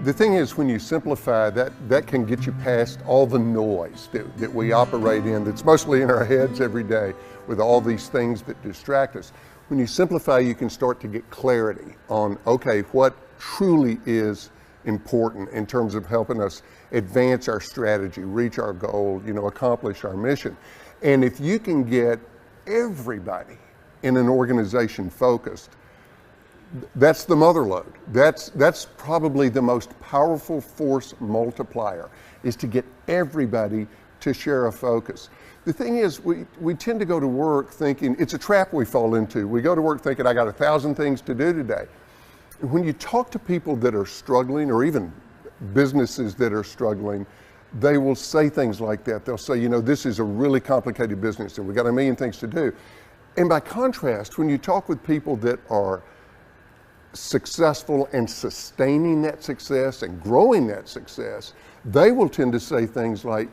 The thing is, when you simplify, that can get you past all the noise that we operate in, that's mostly in our heads every day with all these things that distract us. When you simplify, you can start to get clarity on, okay, what truly is important in terms of helping us advance our strategy, reach our goal, accomplish our mission. And if you can get everybody in an organization focused, that's the mother lode. That's probably the most powerful force multiplier, is to get everybody to share a focus. The thing is, we tend to go to work thinking, it's a trap we fall into. We go to work thinking, I got 1,000 things to do today. When you talk to people that are struggling, or even businesses that are struggling, they will say things like that. They'll say, this is a really complicated business and we got a million things to do. And by contrast, when you talk with people that are successful and sustaining that success and growing that success, they will tend to say things like,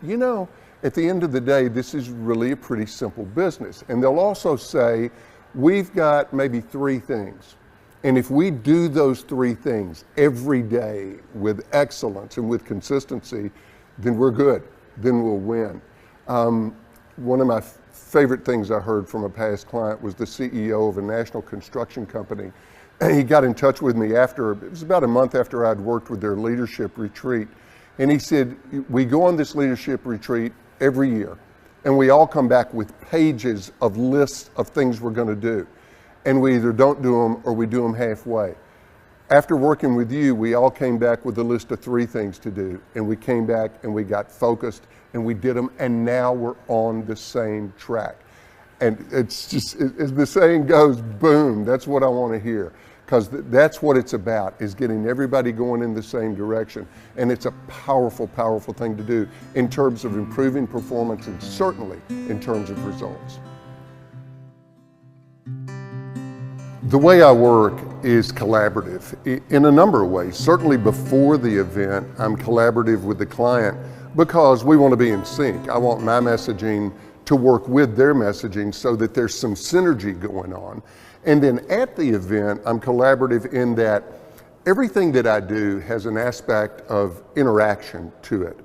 at the end of the day, this is really a pretty simple business. And they'll also say, we've got maybe 3 things. And if we do those 3 things every day with excellence and with consistency, then we're good, then we'll win. One of my favorite things I heard from a past client was the CEO of a national construction company. And he got in touch with me it was about a month after I'd worked with their leadership retreat. And he said, we go on this leadership retreat every year, and we all come back with pages of lists of things we're gonna do. And we either don't do them or we do them halfway. After working with you, we all came back with a list of 3 things to do. And we came back and we got focused and we did them, and now we're on the same track. And it's just, as the saying goes, boom, that's what I want to hear. Because that's what it's about, is getting everybody going in the same direction. And it's a powerful, powerful thing to do in terms of improving performance and certainly in terms of results. The way I work is collaborative in a number of ways. Certainly before the event, I'm collaborative with the client because we want to be in sync. I want my messaging to work with their messaging so that there's some synergy going on. And then at the event, I'm collaborative in that everything that I do has an aspect of interaction to it.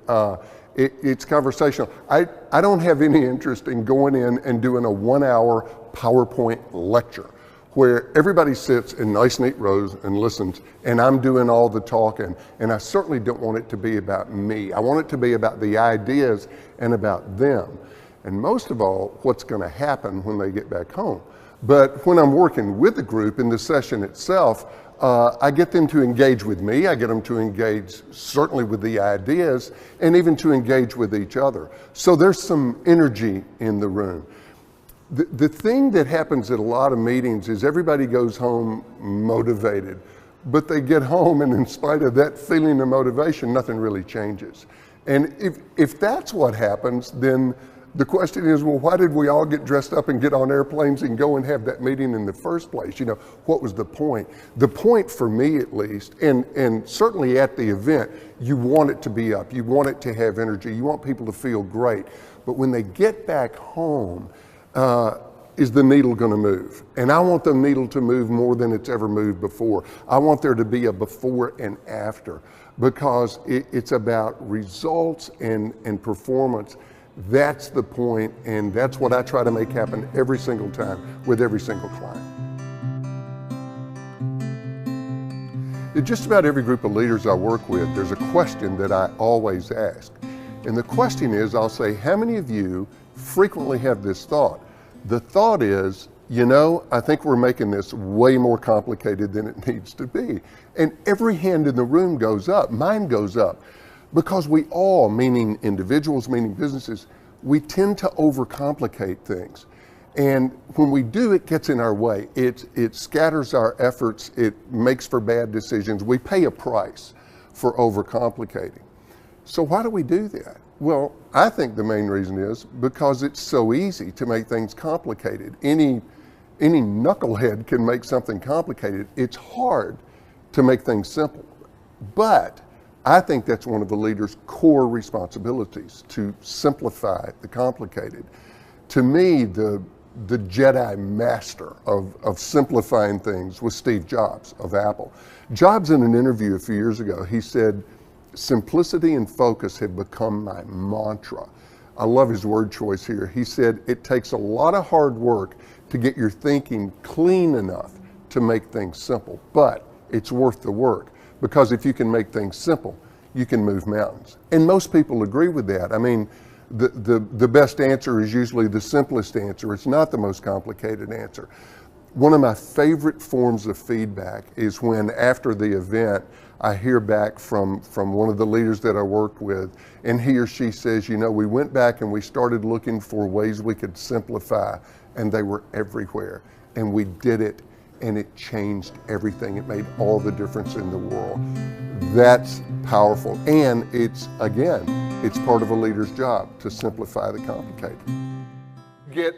It's conversational. I don't have any interest in going in and doing a 1-hour PowerPoint lecture where everybody sits in nice, neat rows and listens, and I'm doing all the talking. And I certainly don't want it to be about me. I want it to be about the ideas and about them. And most of all, what's gonna happen when they get back home. But when I'm working with the group in the session itself, I get them to engage with me. I get them to engage certainly with the ideas and even to engage with each other. So there's some energy in the room. The thing that happens at a lot of meetings is everybody goes home motivated, but they get home and in spite of that feeling of motivation, nothing really changes. And if that's what happens, then the question is, well, why did we all get dressed up and get on airplanes and go and have that meeting in the first place? What was the point? The point for me at least, and certainly at the event, you want it to be up, you want it to have energy, you want people to feel great. But when they get back home, is the needle gonna move? And I want the needle to move more than it's ever moved before. I want there to be a before and after, because it's about results and performance. That's the point, and that's what I try to make happen every single time with every single client. In just about every group of leaders I work with, there's a question that I always ask. And the question is, I'll say, how many of you frequently have this thought? The thought is, I think we're making this way more complicated than it needs to be. And every hand in the room goes up, mine goes up. Because we all, meaning individuals, meaning businesses, we tend to overcomplicate things. And when we do, it gets in our way. It scatters our efforts, it makes for bad decisions. We pay a price for overcomplicating. So why do we do that? Well, I think the main reason is because it's so easy to make things complicated. Any knucklehead can make something complicated. It's hard to make things simple. But I think that's one of the leader's core responsibilities, to simplify the complicated. To me, the the Jedi master of simplifying things was Steve Jobs of Apple. Jobs, in an interview a few years ago, he said, "Simplicity and focus have become my mantra." I love his word choice here. He said, "It takes a lot of hard work to get your thinking clean enough to make things simple, but it's worth the work, because if you can make things simple, you can move mountains." And most people agree with that. I mean, the best answer is usually the simplest answer. It's not the most complicated answer. One of my favorite forms of feedback is when, after the event, I hear back from one of the leaders that I worked with, and he or she says, "You know, we went back and we started looking for ways we could simplify, and they were everywhere. And we did it, and it changed everything. It made all the difference in the world." That's powerful. And it's, again, it's part of a leader's job to simplify the complicated. Get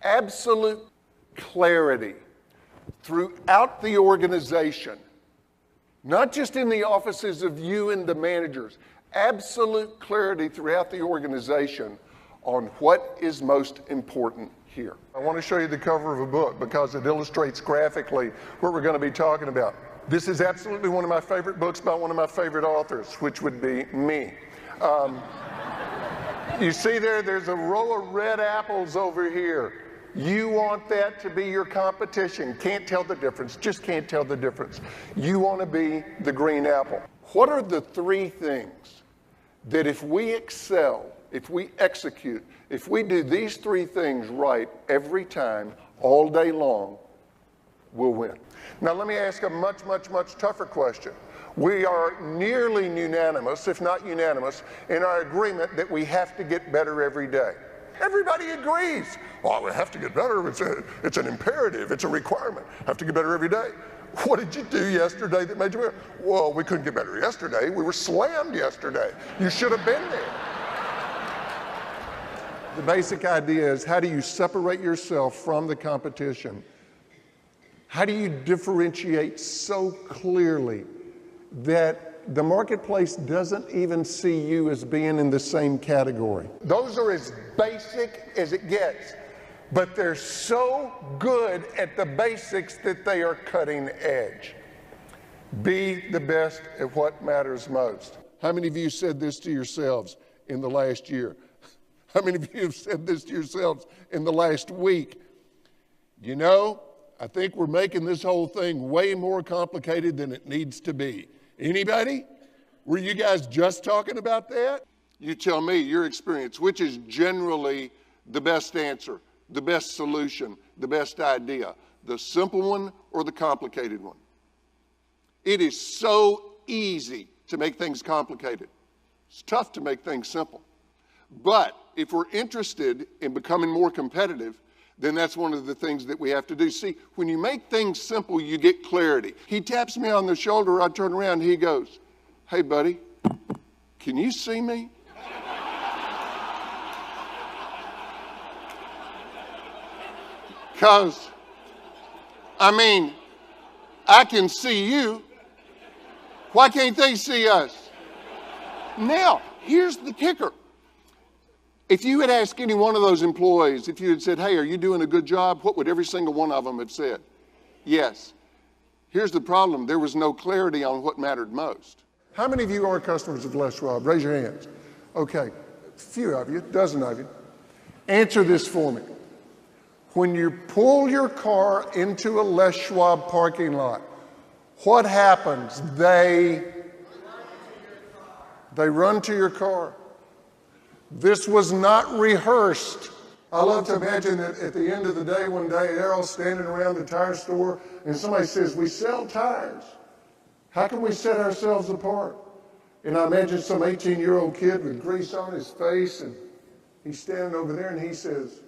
absolute clarity throughout the organization, not just in the offices of you and the managers, absolute clarity throughout the organization on what is most important here. I want to show you the cover of a book because it illustrates graphically what we're going to be talking about. This is absolutely one of my favorite books by one of my favorite authors, which would be me. You see there's a row of red apples over here. You want that to be your competition. Can't tell the difference, just can't tell the difference. You want to be the green apple. What are the three things that if we excel, if we execute, if we do these three things right every time, all day long, we'll win? Now let me ask a much, much, much tougher question. We are nearly unanimous, if not unanimous, in our agreement that we have to get better every day. Everybody agrees. Well, we have to get better. It's an imperative. It's a requirement. Have to get better every day. What did you do yesterday that made you better? Well, we couldn't get better yesterday. We were slammed yesterday. You should have been there. The basic idea is, how do you separate yourself from the competition? How do you differentiate so clearly that the marketplace doesn't even see you as being in the same category? Those are as basic as it gets, but they're so good at the basics that they are cutting edge. Be the best at what matters most. How many of you said this to yourselves in the last year? How many of you have said this to yourselves in the last week? You know, I think we're making this whole thing way more complicated than it needs to be. Anybody? Were you guys just talking about that? You tell me your experience, which is generally the best answer, the best solution, the best idea, the simple one or the complicated one? It is so easy to make things complicated. It's tough to make things simple. But if we're interested in becoming more competitive, then that's one of the things that we have to do. See, when you make things simple, you get clarity. He taps me on the shoulder, I turn around, he goes, "Hey buddy, can you see me?" Because, I mean, I can see you. Why can't they see us? Now, here's the kicker. If you had asked any one of those employees, if you had said, "Hey, are you doing a good job?" what would every single one of them have said? Yes. Here's the problem. There was no clarity on what mattered most. How many of you are customers of Les Schwab? Raise your hands. Okay, a few of you, a dozen of you. Answer this for me. When you pull your car into a Les Schwab parking lot, what happens? They run to your car. This was not rehearsed. I love to imagine that at the end of the day, one day, they're all standing around the tire store and somebody says, "We sell tires. How can we set ourselves apart?" And I imagine some 18-year-old kid with grease on his face, and he's standing over there and he says,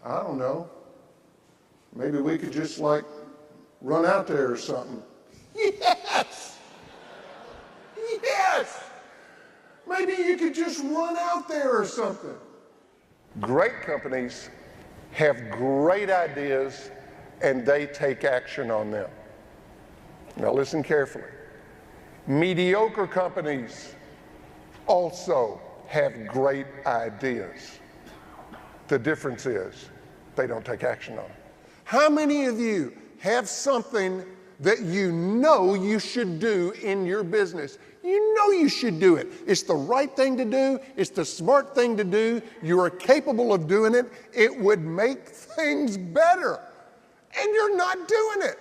"I don't know. Maybe we could just run out there or something." Yes! Yes! Maybe you could just run out there or something. Great companies have great ideas and they take action on them. Now listen carefully. Mediocre companies also have great ideas. The difference is they don't take action on it? How many of you have something that you know you should do in your business? You know you should do it. It's the right thing to do. It's the smart thing to do. You are capable of doing it. It would make things better. And you're not doing it.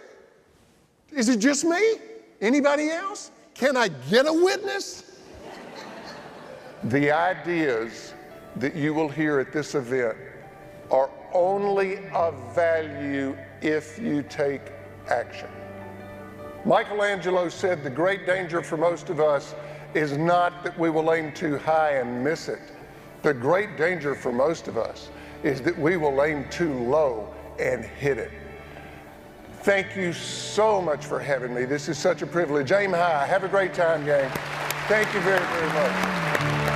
Is it just me? Anybody else? Can I get a witness? The ideas that you will hear at this event are only of value if you take action. Michelangelo said the great danger for most of us is not that we will aim too high and miss it. The great danger for most of us is that we will aim too low and hit it. Thank you so much for having me. This is such a privilege. Aim high. Have a great time, gang. Thank you very, very much.